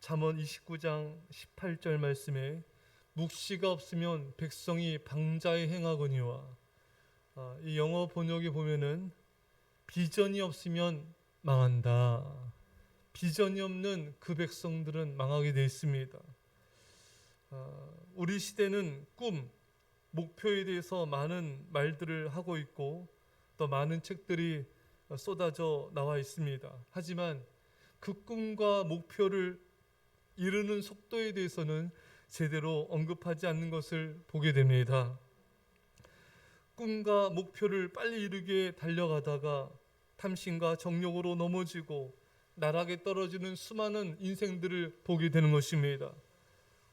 잠언 29장 18절 말씀에 묵시가 없으면 백성이 방자에 행하거니와, 이 영어 번역에 보면은 비전이 없으면 망한다. 비전이 없는 그 백성들은 망하게 되어 있습니다. 우리 시대는 꿈, 목표에 대해서 많은 말들을 하고 있고 또 많은 책들이 쏟아져 나와 있습니다. 하지만 그 꿈과 목표를 이루는 속도에 대해서는 제대로 언급하지 않는 것을 보게 됩니다. 꿈과 목표를 빨리 이루기에 달려가다가 탐심과 정욕으로 넘어지고 나락에 떨어지는 수많은 인생들을 보게 되는 것입니다.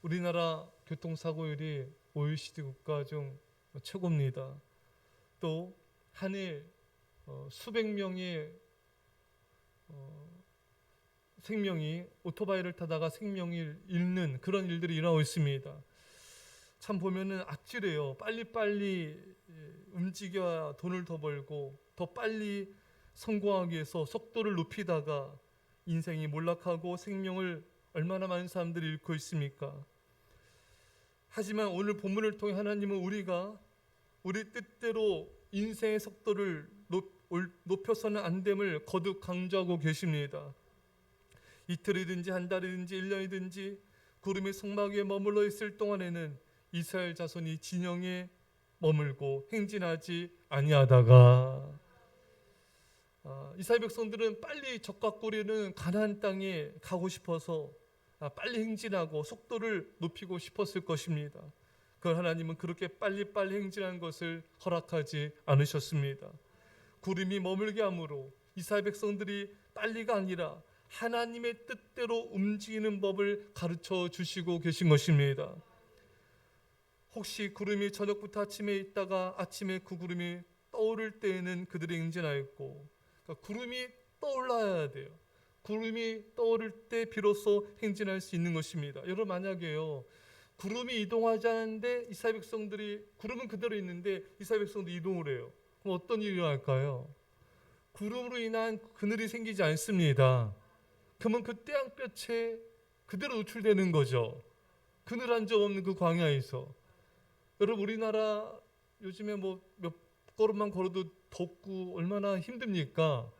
우리나라 교통사고율이 OECD 국가 중 최고입니다. 또 한 해 수백 명의 생명이 오토바이를 타다가 생명을 잃는 그런 일들이 일어나고 있습니다. 참 보면은 아찔해요. 빨리빨리 움직여야 돈을 더 벌고 더 빨리 성공하기 위해서 속도를 높이다가 인생이 몰락하고 생명을 얼마나 많은 사람들이 잃고 있습니까? 하지만 오늘 본문을 통해 하나님은 우리가 우리 뜻대로 인생의 속도를 높여서는 안 됨을 거듭 강조하고 계십니다. 이틀이든지 한 달이든지 1년이든지 구름이 성막 위에 머물러 있을 동안에는 이스라엘 자손이 진영에 머물고 행진하지 아니하다가, 이스라엘 백성들은 빨리 적과 꿀이는 가나안 땅에 가고 싶어서 빨리 행진하고 속도를 높이고 싶었을 것입니다. 그걸 하나님은 그렇게 빨리빨리 행진하는 것을 허락하지 않으셨습니다. 구름이 머물게 함으로 이스라엘 백성들이 빨리가 아니라 하나님의 뜻대로 움직이는 법을 가르쳐 주시고 계신 것입니다. 혹시 구름이 저녁부터 아침에 있다가 아침에 그 구름이 떠오를 때에는 그들이 행진하였고, 그러니까 구름이 떠올라야 돼요. 구름이 떠오를 때 비로소 행진할 수 있는 것입니다. 여러분, 만약에요 구름이 이동하지 않는데 이스라엘 백성들이, 구름은 그대로 있는데 이스라엘 백성들이 이동을 해요. 그럼 어떤 일이 일어날까요? 구름으로 인한 그늘이 생기지 않습니다. 그러면 그 태양볕에 그대로 노출되는 거죠. 그늘 한 점 없는 그 광야에서. 여러분, 우리나라 요즘에 뭐 몇 걸음만 걸어도 덥고 얼마나 힘듭니까?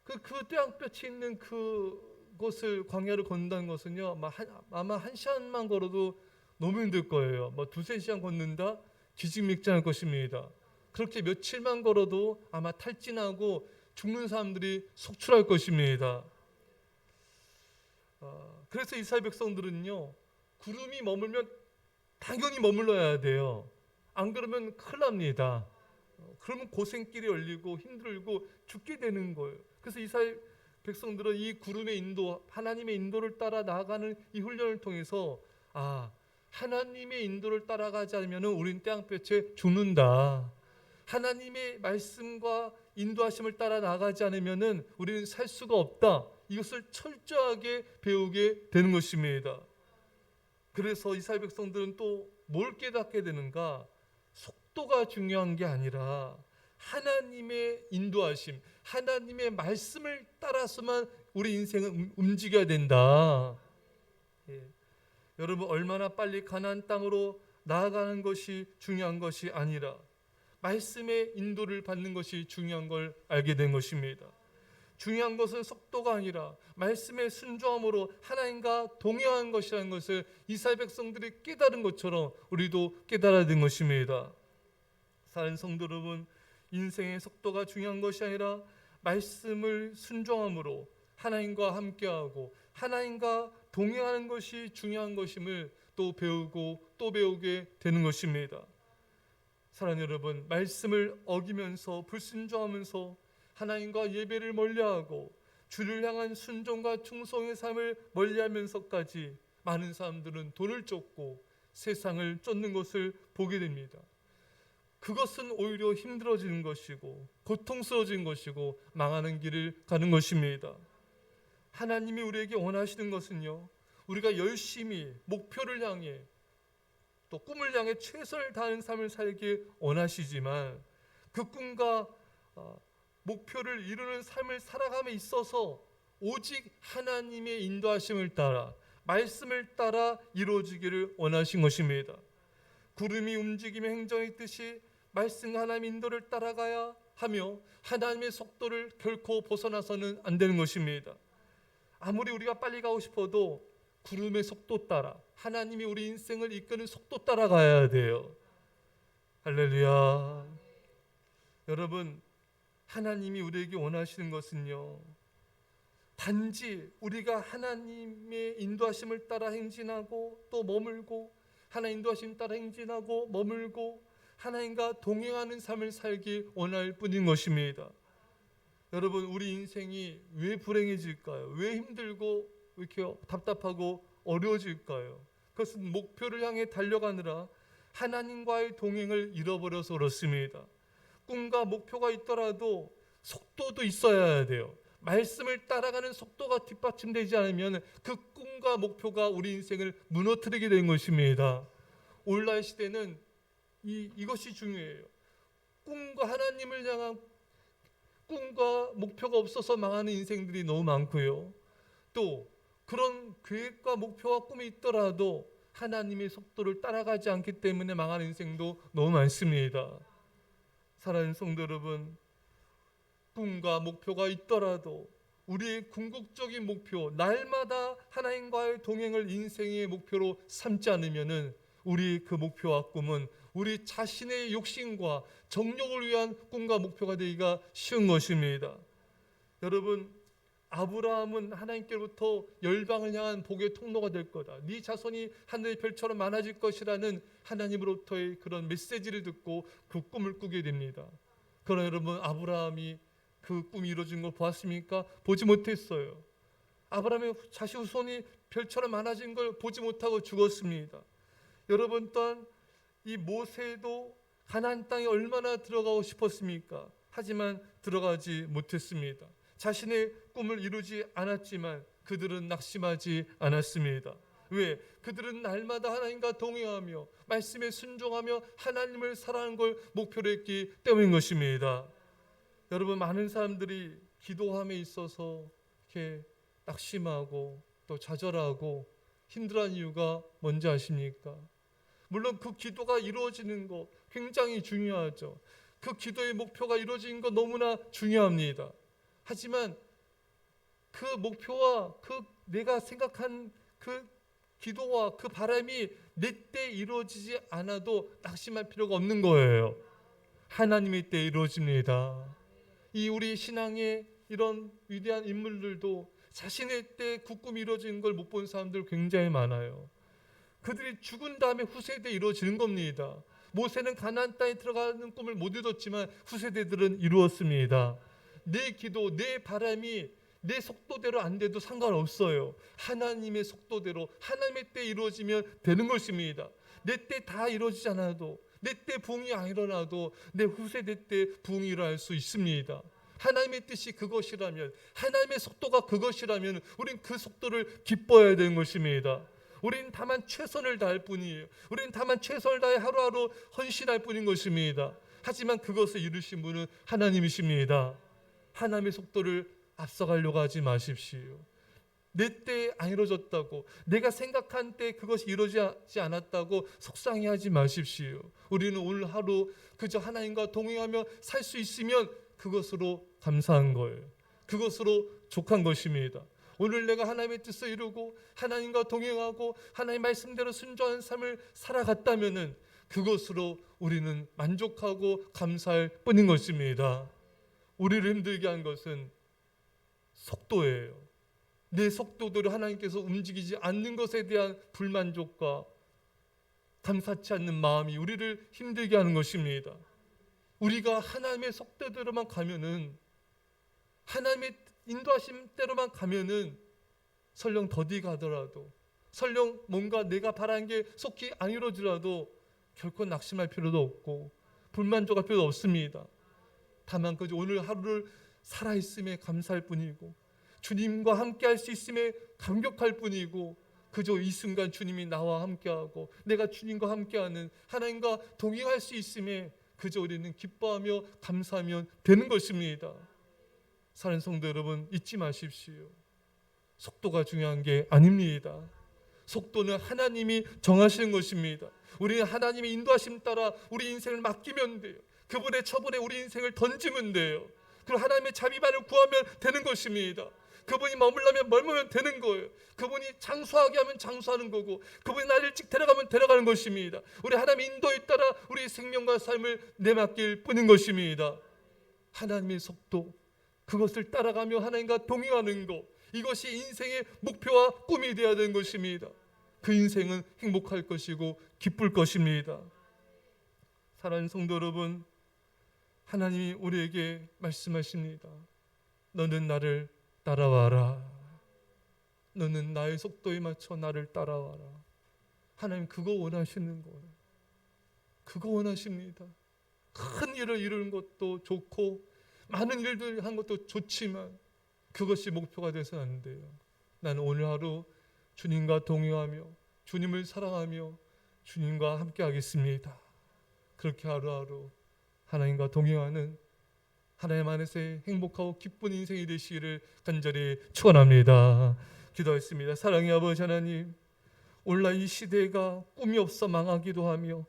그 태양볕이 있는 그곳을 광야를 걷는다는 것은요, 아마 한 시간만 걸어도 너무 힘들 거예요. 뭐 두세 시간 걷는다? 기진맥진할 것입니다. 그렇게 며칠만 걸어도 아마 탈진하고 죽는 사람들이 속출할 것입니다. 그래서 이스라엘 백성들은요, 구름이 머물면 당연히 머물러야 돼요. 안 그러면 큰일 납니다. 그러면 고생길이 열리고 힘들고 죽게 되는 거예요. 그래서 이스라엘 백성들은 이 구름의 인도, 하나님의 인도를 따라 나아가는 이 훈련을 통해서 하나님의 인도를 따라가지 않으면 우린 태양볕에 죽는다. 하나님의 말씀과 인도하심을 따라 나가지 않으면 우리는 살 수가 없다. 이것을 철저하게 배우게 되는 것입니다. 그래서 이스라엘 백성들은 또 뭘 깨닫게 되는가? 속도가 중요한 게 아니라 하나님의 인도하심, 하나님의 말씀을 따라서만 우리 인생은 움직여야 된다. 여러분, 얼마나 빨리 가나안 땅으로 나아가는 것이 중요한 것이 아니라 말씀의 인도를 받는 것이 중요한 걸 알게 된 것입니다. 중요한 것은 속도가 아니라 말씀의 순종함으로 하나님과 동행한 것이라는 것을 이스라엘 백성들이 깨달은 것처럼 우리도 깨달아야 된 것입니다. 사랑하는 성도 여러분, 인생의 속도가 중요한 것이 아니라 말씀을 순종함으로 하나님과 함께하고 하나님과 동행하는 것이 중요한 것임을 또 배우고 또 배우게 되는 것입니다. 사랑하는 여러분, 말씀을 어기면서 불순종하면서 하나님과 예배를 멀리하고 주를 향한 순종과 충성의 삶을 멀리하면서까지 많은 사람들은 돈을 쫓고 세상을 쫓는 것을 보게 됩니다. 그것은 오히려 힘들어지는 것이고 고통스러워지는 것이고 망하는 길을 가는 것입니다. 하나님이 우리에게 원하시는 것은요, 우리가 열심히 목표를 향해 또 꿈을 향해 최선을 다하는 삶을 살기 원하시지만 그 꿈과 목표를 이루는 삶을 살아감에 있어서 오직 하나님의 인도하심을 따라 말씀을 따라 이루어지기를 원하신 것입니다. 구름이 움직이며 행정했듯이 말씀 하나님의 인도를 따라가야 하며 하나님의 속도를 결코 벗어나서는 안 되는 것입니다. 아무리 우리가 빨리 가고 싶어도 구름의 속도 따라 하나님이 우리 인생을 이끄는 속도 따라 가야 돼요. 할렐루야. 여러분, 하나님이 우리에게 원하시는 것은요, 단지 우리가 하나님의 인도하심을 따라 행진하고 또 머물고, 하나님 인도하심 따라 행진하고 머물고 하나님과 동행하는 삶을 살기 원할 뿐인 것입니다. 여러분, 우리 인생이 왜 불행해질까요? 왜 힘들고 이렇게 답답하고 어려워질까요? 그것은 목표를 향해 달려가느라 하나님과의 동행을 잃어버려서 그렇습니다. 꿈과 목표가 있더라도 속도도 있어야 돼요. 말씀을 따라가는 속도가 뒷받침되지 않으면 그 꿈과 목표가 우리 인생을 무너뜨리게 된 것입니다. 오늘날 시대는 이것이 중요해요. 꿈과 하나님을 향한 꿈과 목표가 없어서 망하는 인생들이 너무 많고요. 또 그런 계획과 목표와 꿈이 있더라도 하나님의 속도를 따라가지 않기 때문에 망하는 인생도 너무 많습니다. 사랑하는 성도 여러분, 꿈과 목표가 있더라도 우리의 궁극적인 목표, 날마다 하나님과의 동행을 인생의 목표로 삼지 않으면은 우리 그 목표와 꿈은 우리 자신의 욕심과 정욕을 위한 꿈과 목표가 되기가 쉬운 것입니다. 여러분, 아브라함은 하나님께로부터 열방을 향한 복의 통로가 될 거다, 네 자손이 하늘의 별처럼 많아질 것이라는 하나님으로부터의 그런 메시지를 듣고 그 꿈을 꾸게 됩니다. 그러나 여러분, 아브라함이 그 꿈이 이루어진 걸 보았습니까? 보지 못했어요. 아브라함의 자식 후손이 별처럼 많아진 걸 보지 못하고 죽었습니다. 여러분, 또한 이 모세도 가나안 땅에 얼마나 들어가고 싶었습니까? 하지만 들어가지 못했습니다. 자신의 꿈을 이루지 않았지만 그들은 낙심하지 않았습니다. 왜? 그들은 날마다 하나님과 동행하며 말씀에 순종하며 하나님을 사랑하는 걸 목표로 했기 때문인 것입니다. 여러분, 많은 사람들이 기도함에 있어서 이렇게 낙심하고 또 좌절하고 힘들어하는 이유가 뭔지 아십니까? 물론 그 기도가 이루어지는 거 굉장히 중요하죠. 그 기도의 목표가 이루어지는 거 너무나 중요합니다. 하지만 그 목표와 그 내가 생각한 그 기도와 그 바람이 내 때 이루어지지 않아도 낙심할 필요가 없는 거예요. 하나님의 때 이루어집니다. 이 우리 신앙의 이런 위대한 인물들도 자신의 때 그 꿈이 이루어지는 걸 못 본 사람들 굉장히 많아요. 그들이 죽은 다음에 후세대에 이루어지는 겁니다. 모세는 가나안 땅에 들어가는 꿈을 못 이뤘지만 후세대들은 이루었습니다. 내 기도, 내 바람이 내 속도대로 안 돼도 상관없어요. 하나님의 속도대로 하나님의 때 이루어지면 되는 것입니다. 내 때 다 이루어지지 않아도, 내 때 부흥이 안 일어나도 내 후세대 때 부흥이 일어날 수 있습니다. 하나님의 뜻이 그것이라면, 하나님의 속도가 그것이라면 우린 그 속도를 기뻐해야 되는 것입니다. 우린 다만 최선을 다할 뿐이에요. 우린 다만 최선을 다해 하루하루 헌신할 뿐인 것입니다. 하지만 그것을 이루신 분은 하나님이십니다. 하나님의 속도를 앞서가려고 하지 마십시오. 내 때 안 이루어졌다고, 내가 생각한 때 그것이 이루어지지 않았다고 속상해하지 마십시오. 우리는 오늘 하루 그저 하나님과 동행하며 살 수 있으면 그것으로 감사한 거예요. 그것으로 족한 것입니다. 오늘 내가 하나님의 뜻을 이루고 하나님과 동행하고 하나님 말씀대로 순종하는 삶을 살아갔다면은 그것으로 우리는 만족하고 감사할 뿐인 것입니다. 우리를 힘들게 한 것은 속도예요. 내 속도대로 하나님께서 움직이지 않는 것에 대한 불만족과 감사치 않는 마음이 우리를 힘들게 하는 것입니다. 우리가 하나님의 속도대로만 가면은, 하나님의 인도하심대로만 가면은 설령 더디 가더라도, 설령 뭔가 내가 바라는 게 속히 안 이루어지더라도 결코 낙심할 필요도 없고 불만족할 필요도 없습니다. 다만 그저 오늘 하루를 살아있음에 감사할 뿐이고 주님과 함께 할 수 있음에 감격할 뿐이고, 그저 이 순간 주님이 나와 함께하고 내가 주님과 함께하는, 하나님과 동행할 수 있음에 그저 우리는 기뻐하며 감사하면 되는 것입니다. 사랑하는 성도 여러분, 잊지 마십시오. 속도가 중요한 게 아닙니다. 속도는 하나님이 정하시는 것입니다. 우리는 하나님의 인도하심 따라 우리 인생을 맡기면 돼요. 그분의 처분에 우리 인생을 던지면 돼요. 그리고 하나님의 자비만을 구하면 되는 것입니다. 그분이 머물려면 머물면 되는 거예요. 그분이 장수하게 하면 장수하는 거고, 그분이 나를 일찍 데려가면 데려가는 것입니다. 우리 하나님의 인도에 따라 우리 생명과 삶을 내맡길 뿐인 것입니다. 하나님의 속도, 그것을 따라가며 하나님과 동행하는 것, 이것이 인생의 목표와 꿈이 되어야 되는 것입니다. 그 인생은 행복할 것이고 기쁠 것입니다. 사랑하는 성도 여러분, 하나님이 우리에게 말씀하십니다. 너는 나를 따라와라. 너는 나의 속도에 맞춰 나를 따라와라. 하나님 그거 원하시는 거예요. 그거 원하십니다. 큰 일을 이루는 것도 좋고 많은 일들 한 것도 좋지만 그것이 목표가 돼서는 안 돼요. 나는 오늘 하루 주님과 동행하며 주님을 사랑하며 주님과 함께 하겠습니다. 그렇게 하루하루 하나님과 동행하는 하나님 안에서의 행복하고 기쁜 인생이 되시기를 간절히 축원합니다. 기도하겠습니다. 사랑의 아버지 하나님, 오늘날 이 시대가 꿈이 없어 망하기도 하며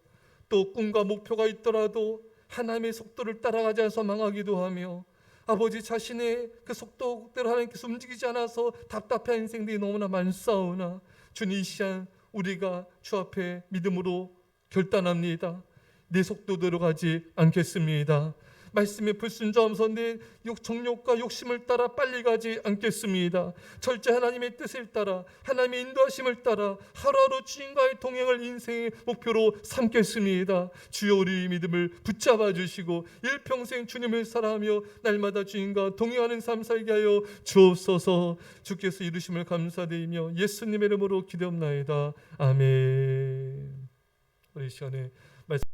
또 꿈과 목표가 있더라도 하나님의 속도를 따라가지 않아서 망하기도 하며 아버지 자신의 그 속도대로 하나님께서 움직이지 않아서 답답한 인생들이 너무나 많사오나 주님, 이 시간 우리가 주 앞에 믿음으로 결단합니다. 내 속도대로 가지 않겠습니다. 말씀에 불순종하면서 내 정욕과 욕심을 따라 빨리 가지 않겠습니다. 철저히 하나님의 뜻을 따라 하나님의 인도하심을 따라 하루하루 주님과의 동행을 인생의 목표로 삼겠습니다. 주여 우리 믿음을 붙잡아 주시고 일평생 주님을 사랑하며 날마다 주님과 동행하는 삶 살게 하여 주옵소서. 주께서 이루심을 감사드리며 예수님의 이름으로 기도합나이다. 아멘. 우리 시간에